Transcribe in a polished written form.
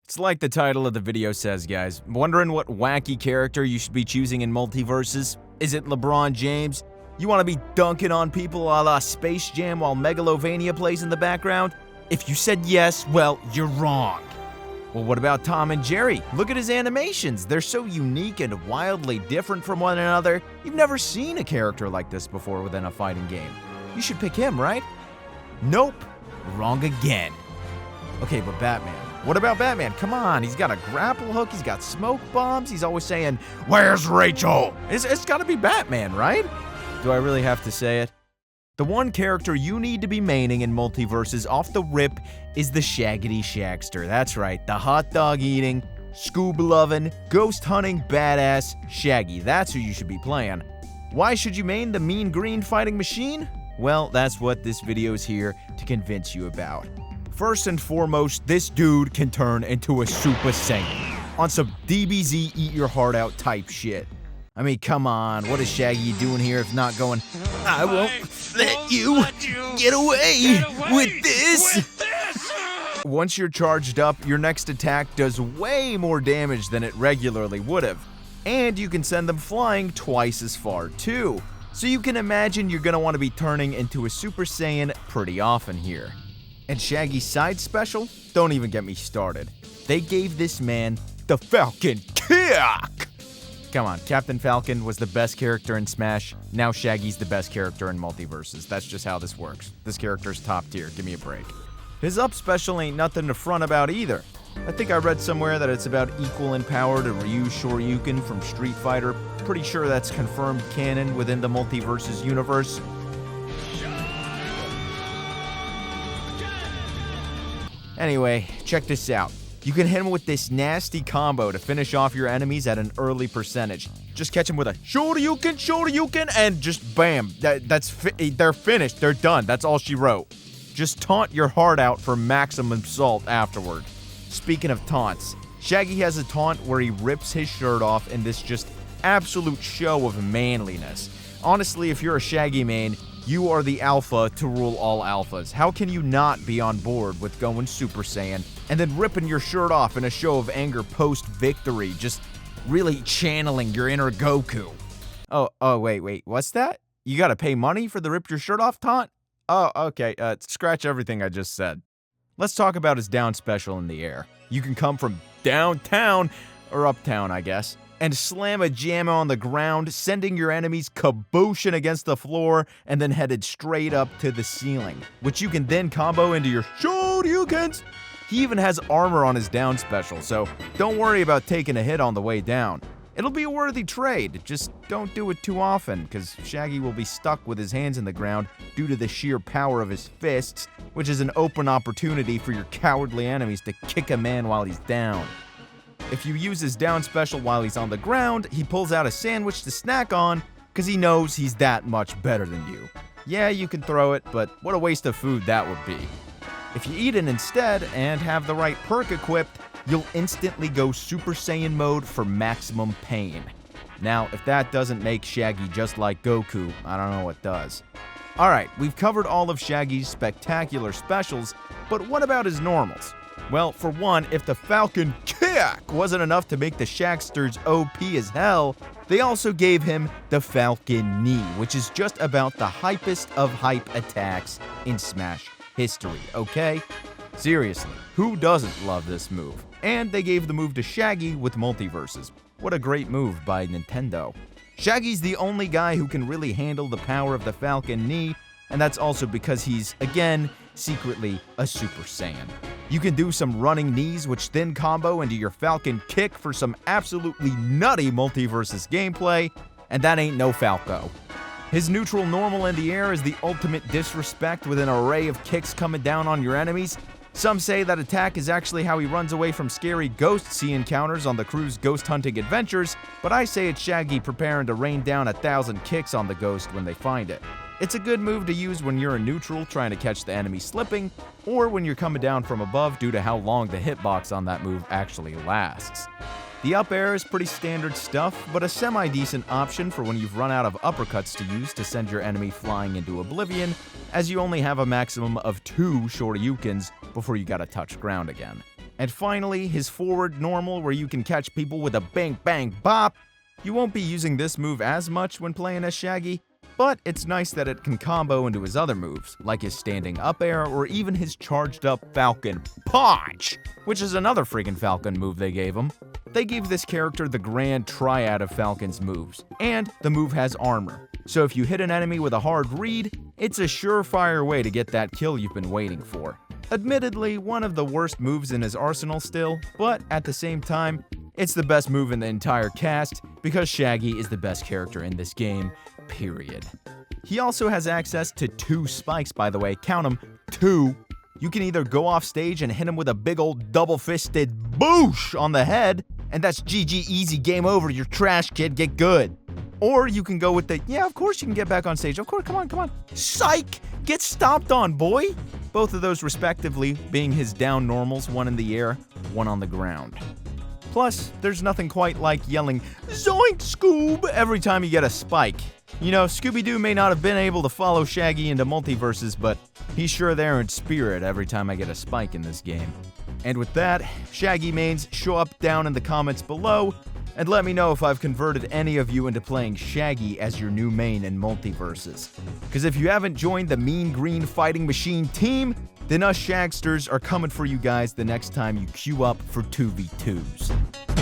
It's like the title of the video says, guys. Wondering what wacky character you should be choosing in MultiVersus? Is it LeBron James? You want to be dunking on people a la Space Jam while Megalovania plays in the background? If you said yes, well, you're wrong. Well, what about Tom and Jerry? Look at his animations. They're so unique and wildly different from one another. You've never seen a character like this before within a fighting game. You should pick him, right? Nope. Wrong again. Okay, but Batman. What about Batman? Come on, he's got a grapple hook, he's got smoke bombs, he's always saying, "Where's Rachel?" It's gotta be Batman, right? Do I really have to say it? The one character you need to be maining in MultiVersus off the rip is the Shaggy Shagster. That's right, the hot dog eating, scuba loving, ghost hunting badass Shaggy. That's who you should be playing. Why should you main the mean green fighting machine? Well, that's what this video is here to convince you about. First and foremost, this dude can turn into a Super Saiyan on some DBZ eat your heart out type shit. I mean, come on, what is Shaggy doing here if not going, "I won't let you get away with this"? Once you're charged up, your next attack does way more damage than it regularly would have. And you can send them flying twice as far too. So you can imagine you're gonna want to be turning into a Super Saiyan pretty often here. And Shaggy's side special? Don't even get me started. They gave this man the Falcon Kick! Come on, Captain Falcon was the best character in Smash. Now Shaggy's the best character in MultiVersus. That's just how this works. This character's top tier. Give me a break. His up special ain't nothing to front about either. I think I read somewhere that it's about equal in power to Ryu's Shoryuken from Street Fighter. Pretty sure that's confirmed canon within the MultiVersus universe. Anyway, check this out. You can hit him with this nasty combo to finish off your enemies at an early percentage. Just catch him with a Shoryuken, and just bam. They're finished. They're done. That's all she wrote. Just taunt your heart out for maximum salt afterward. Speaking of taunts, Shaggy has a taunt where he rips his shirt off in this just absolute show of manliness. Honestly, if you're a Shaggy main, you are the alpha to rule all alphas. How can you not be on board with going Super Saiyan and then ripping your shirt off in a show of anger post-victory, just really channeling your inner Goku? Oh, wait, what's that? You gotta pay money for the rip your shirt off taunt? Oh, okay, scratch everything I just said. Let's talk about his down special in the air. You can come from downtown, or uptown, I guess, and slam a jammer on the ground, sending your enemies kabooshing against the floor, and then headed straight up to the ceiling, which you can then combo into your Shoryukens. He even has armor on his down special, so don't worry about taking a hit on the way down. It'll be a worthy trade, just don't do it too often, because Shaggy will be stuck with his hands in the ground due to the sheer power of his fists, which is an open opportunity for your cowardly enemies to kick a man while he's down. If you use his down special while he's on the ground, he pulls out a sandwich to snack on because he knows he's that much better than you. Yeah, you can throw it, but what a waste of food that would be. If you eat it instead and have the right perk equipped, you'll instantly go Super Saiyan mode for maximum pain. Now, if that doesn't make Shaggy just like Goku, I don't know what does. Alright, we've covered all of Shaggy's spectacular specials, but what about his normals? Well, for one, if the Falcon Kick wasn't enough to make the Shagsters OP as hell, they also gave him the Falcon Knee, which is just about the hypest of hype attacks in Smash history, okay? Seriously, who doesn't love this move? And they gave the move to Shaggy with MultiVersus. What a great move by Nintendo. Shaggy's the only guy who can really handle the power of the Falcon Knee, and that's also because he's, again, secretly a Super Saiyan. You can do some running knees, which then combo into your Falcon Kick for some absolutely nutty MultiVersus gameplay, and that ain't no Falco. His neutral normal in the air is the ultimate disrespect with an array of kicks coming down on your enemies. Some say that attack is actually how he runs away from scary ghosts he encounters on the crew's ghost hunting adventures, but I say it's Shaggy preparing to rain down 1,000 kicks on the ghost when they find it. It's a good move to use when you're a neutral trying to catch the enemy slipping, or when you're coming down from above due to how long the hitbox on that move actually lasts. The up air is pretty standard stuff, but a semi-decent option for when you've run out of uppercuts to use to send your enemy flying into oblivion, as you only have a maximum of 2 Shoryukens before you gotta touch ground again. And finally, his forward normal, where you can catch people with a bang bang bop. You won't be using this move as much when playing as Shaggy, but it's nice that it can combo into his other moves, like his standing up air or even his charged up falcon punch, which is another freaking falcon move they gave him. They gave this character the grand triad of Falcon's moves, and the move has armor. So if you hit an enemy with a hard read, it's a surefire way to get that kill you've been waiting for. Admittedly, one of the worst moves in his arsenal still, but at the same time, it's the best move in the entire cast because Shaggy is the best character in this game, period. He also has access to 2 spikes, by the way, count them, 2. You can either go off stage and hit him with a big old double-fisted boosh on the head, and that's GG, easy, game over, you're trash, kid, get good. Or you can go with the, yeah, of course you can get back on stage, of course, come on, psych, get stomped on, boy. Both of those respectively being his down normals, one in the air, one on the ground. Plus, there's nothing quite like yelling, Zoink Scoob, every time you get a spike. You know, Scooby-Doo may not have been able to follow Shaggy into MultiVersus, but he's sure there in spirit every time I get a spike in this game. And with that, Shaggy mains, show up down in the comments below, and let me know if I've converted any of you into playing Shaggy as your new main in MultiVersus. Because if you haven't joined the Mean Green Fighting Machine team, then us Shagsters are coming for you guys the next time you queue up for 2v2s.